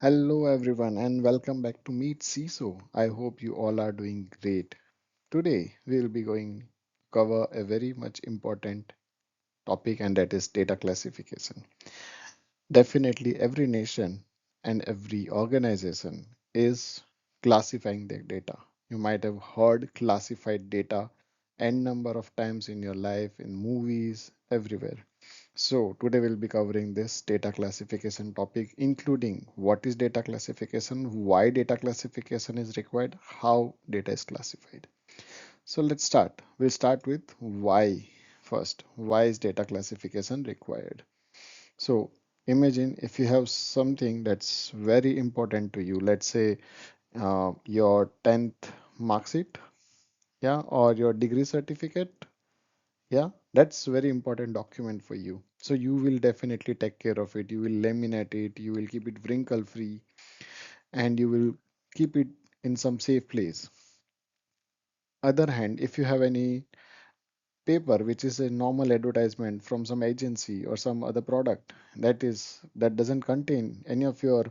Hello everyone and welcome back to Meet CISO. I hope you all are doing great. Today we will be going to cover a very much important topic and that is data classification. Definitely every nation and every organization is classifying their data. You might have heard classified data n number of times in your life, in movies, everywhere. So today we'll be covering this data classification topic, including what is data classification, why data classification is required, how data is classified. So let's start. We'll start with why first. Why is data classification required? So imagine if you have something that's very important to you, let's say your 10th mark sheet, yeah, or your degree certificate. Yeah, that's very important document for you. So you will definitely take care of it. You will laminate it, you will keep it wrinkle free, and you will keep it in some safe place. Other hand, if you have any paper which is a normal advertisement from some agency or some other product that doesn't contain any of your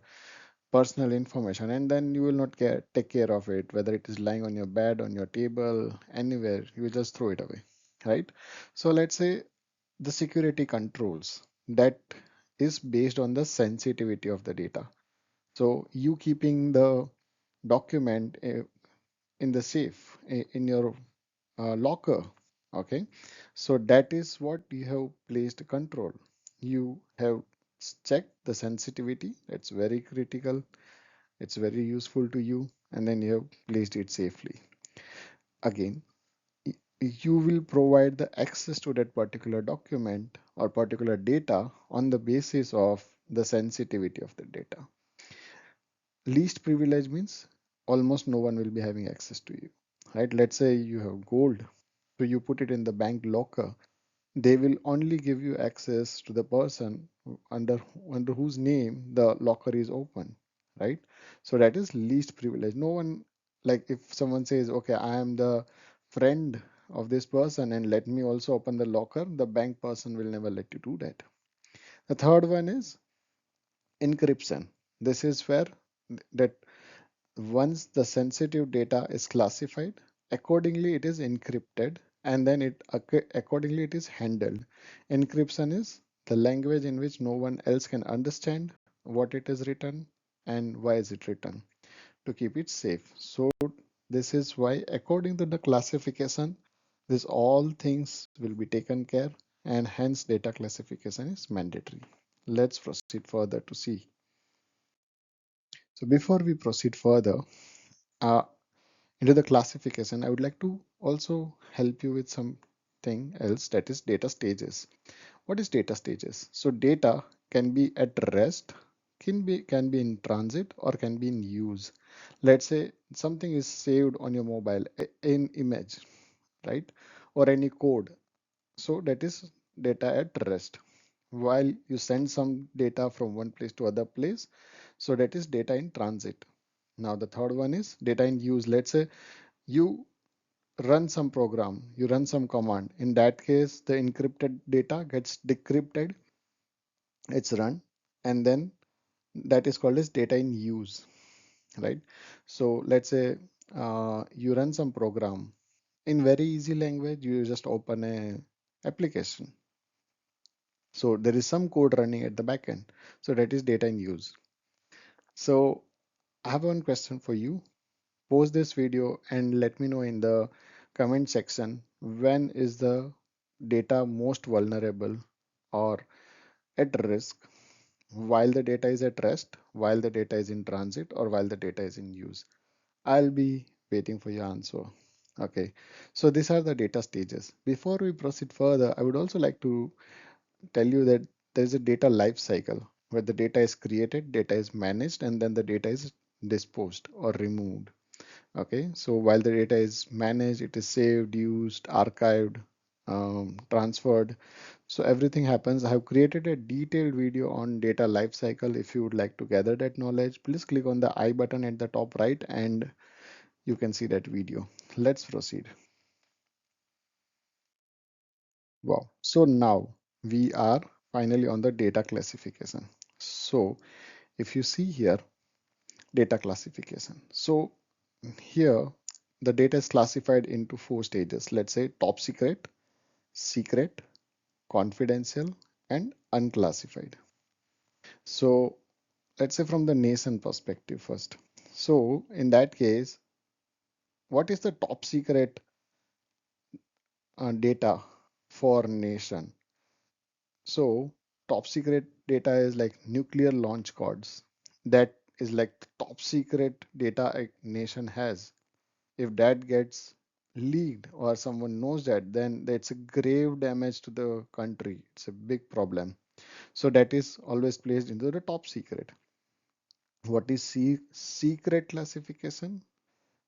personal information, and then you will not take care of it, whether it is lying on your bed, on your table, anywhere, you will just throw it away, right? So let's say the security controls that is based on the sensitivity of the data. So you keeping the document in the safe in your locker, okay? So that is what you have placed control. You have checked the sensitivity. It's very critical. It's very useful to you, and then you have placed it safely. Again, you will provide the access to that particular document or particular data on the basis of the sensitivity of the data. Least privilege means almost no one will be having access to you, right? Let's say you have gold, so you put it in the bank locker. They will only give you access to the person under whose name the locker is open, right? So that is least privilege. No one, like if someone says, okay, I am the friend of this person and let me also open the locker, the bank person will never let you do that. The third one is encryption. This is where that once the sensitive data is classified, accordingly it is encrypted, and then accordingly it is handled. Encryption is the language in which no one else can understand what it is written and why is it written, to keep it safe. So this is why according to the classification, this all things will be taken care, and hence data classification is mandatory. Let's proceed further to see. So before we proceed further, uh, into the classification, I would like to also help you with something else, that is data stages. What is data stages? So data can be at rest, can be in transit, or can be in use. Let's say something is saved on your mobile in image, right? Or any code. So that is data at rest. While you send some data from one place to other place, so that is data in transit. Now the third one is data in use. Let's say you run some program, you run some command. In that case, the encrypted data gets decrypted, it's run, and then that is called as data in use, right? So let's say you run some program in very easy language, you just open a application. So there is some code running at the back end. So that is data in use. So I have one question for you. Post this video and let me know in the comment section, when is the data most vulnerable or at risk, while the data is at rest, while the data is in transit, or while the data is in use. I'll be waiting for your answer. Okay, so these are the data stages. Before we proceed further, I would also like to tell you that there's a data life cycle where the data is created, data is managed, and then the data is disposed or removed. Okay, so while the data is managed, it is saved, used, archived, transferred. So everything happens. I have created a detailed video on data lifecycle. If you would like to gather that knowledge, please click on the I button at the top right and you can see that video. Let's proceed. Wow. So now we are finally on the data classification. So if you see here, data classification. So here the data is classified into four stages. Let's say top secret, secret, confidential, and unclassified. So let's say from the nation perspective first. So in that case, what is the top secret data for nation? So top secret data is like nuclear launch codes. That is like the top secret data a nation has. If that gets leaked or someone knows that, then it's a grave damage to the country. It's a big problem. So that is always placed into the top secret. What is secret classification?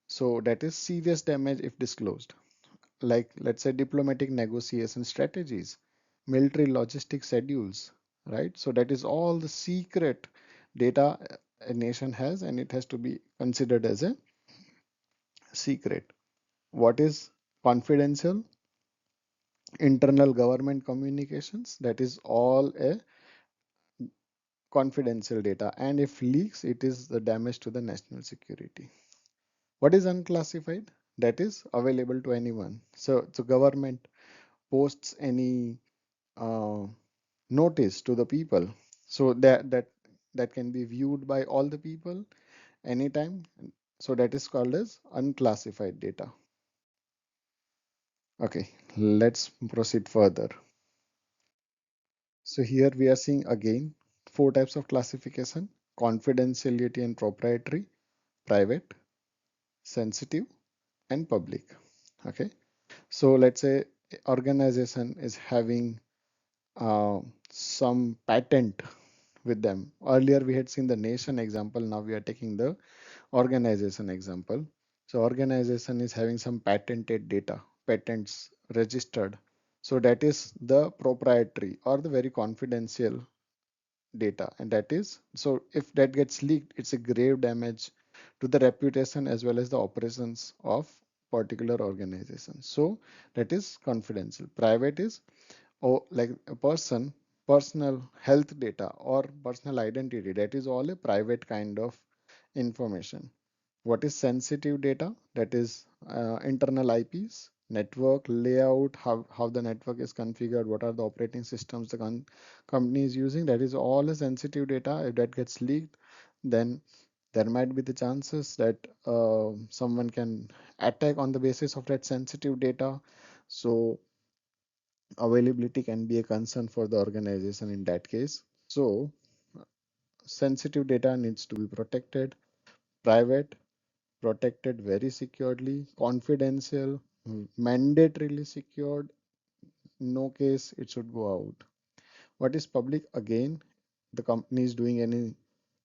So that is serious damage if disclosed. Like let's say diplomatic negotiation strategies, military logistic schedules, right? So that is all the secret data a nation has, and it has to be considered as a secret. What is confidential? Internal government communications, that is all a confidential data, and if leaks, it is the damage to the national security. What is unclassified? That is available to anyone. So government posts any uh, notice to the people, so that can be viewed by all the people anytime. So that is called as unclassified data. Okay, let's proceed further. So here we are seeing again four types of classification: confidentiality and proprietary, private, sensitive, and public. Okay, so let's say organization is having uh, some patent with them. Earlier we had seen the nation example, now we are taking the organization example. So organization is having some patented data, patents registered. So that is the proprietary or the very confidential data, and that is, so if that gets leaked, it's a grave damage to the reputation as well as the operations of particular organization. So that is confidential. Private is, oh, like a personal health data or personal identity, that is all a private kind of information. What is sensitive data? That is internal IPs, network layout, how the network is configured, what are the operating systems the company is using. That is all a sensitive data. If that gets leaked, then there might be the chances that someone can attack on the basis of that sensitive data. So availability can be a concern for the organization in that case. So sensitive data needs to be protected. Private, protected very securely. Confidential, mandatorily secured. No case it should go out. What is public? Again, the company is doing any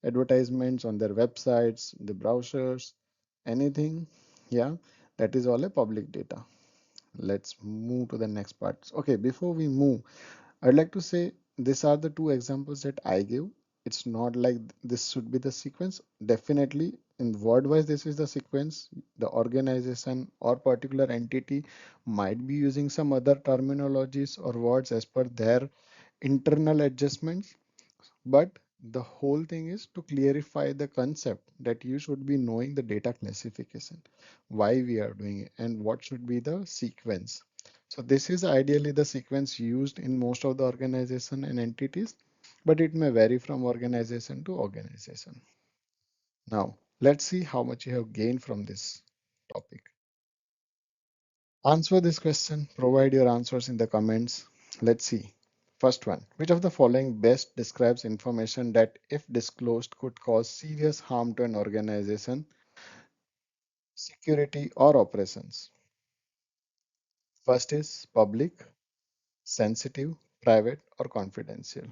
advertisements on their websites, the browsers, anything. Yeah, that is all a public data. Let's move to the next part. Okay, before we move, I'd like to say these are the two examples that I give. It's not like this should be the sequence. Definitely, in word-wise, this is the sequence. The organization or particular entity might be using some other terminologies or words as per their internal adjustments, but the whole thing is to clarify the concept that you should be knowing the data classification, why we are doing it, and what should be the sequence. So this is ideally the sequence used in most of the organization and entities, but it may vary from organization to organization. Now, let's see how much you have gained from this topic. Answer this question, provide your answers in the comments. Let's see. First one, which of the following best describes information that, if disclosed, could cause serious harm to an organization, security, or operations? First is public, sensitive, private, or confidential.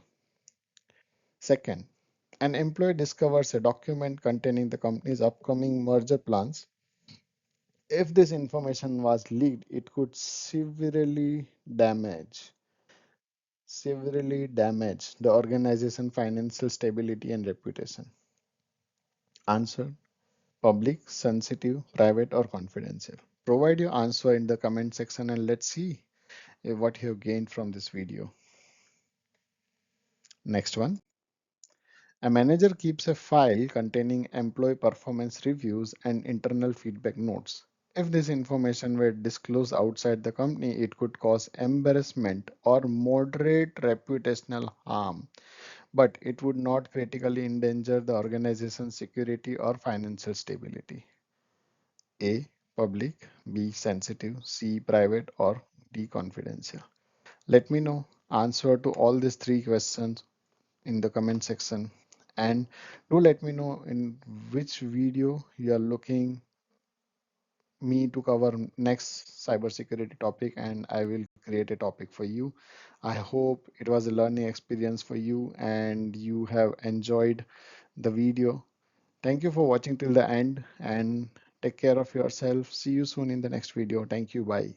Second, an employee discovers a document containing the company's upcoming merger plans. If this information was leaked, it could severely damage the organization financial stability and reputation. Answer: public, sensitive, private, or confidential. Provide your answer in the comment section and let's see what you have gained from this video. Next one. A manager keeps a file containing employee performance reviews and internal feedback notes. If this information were disclosed outside the company, it could cause embarrassment or moderate reputational harm, but it would not critically endanger the organization's security or financial stability. A. Public, B. Sensitive, C. Private, or D. Confidential. Let me know answer to all these three questions in the comment section, and do let me know in which video you are looking me to cover next cybersecurity topic, and I will create a topic for you. I hope it was a learning experience for you and you have enjoyed the video. Thank you for watching till the end and take care of yourself. See you soon in the next video. Thank you. Bye.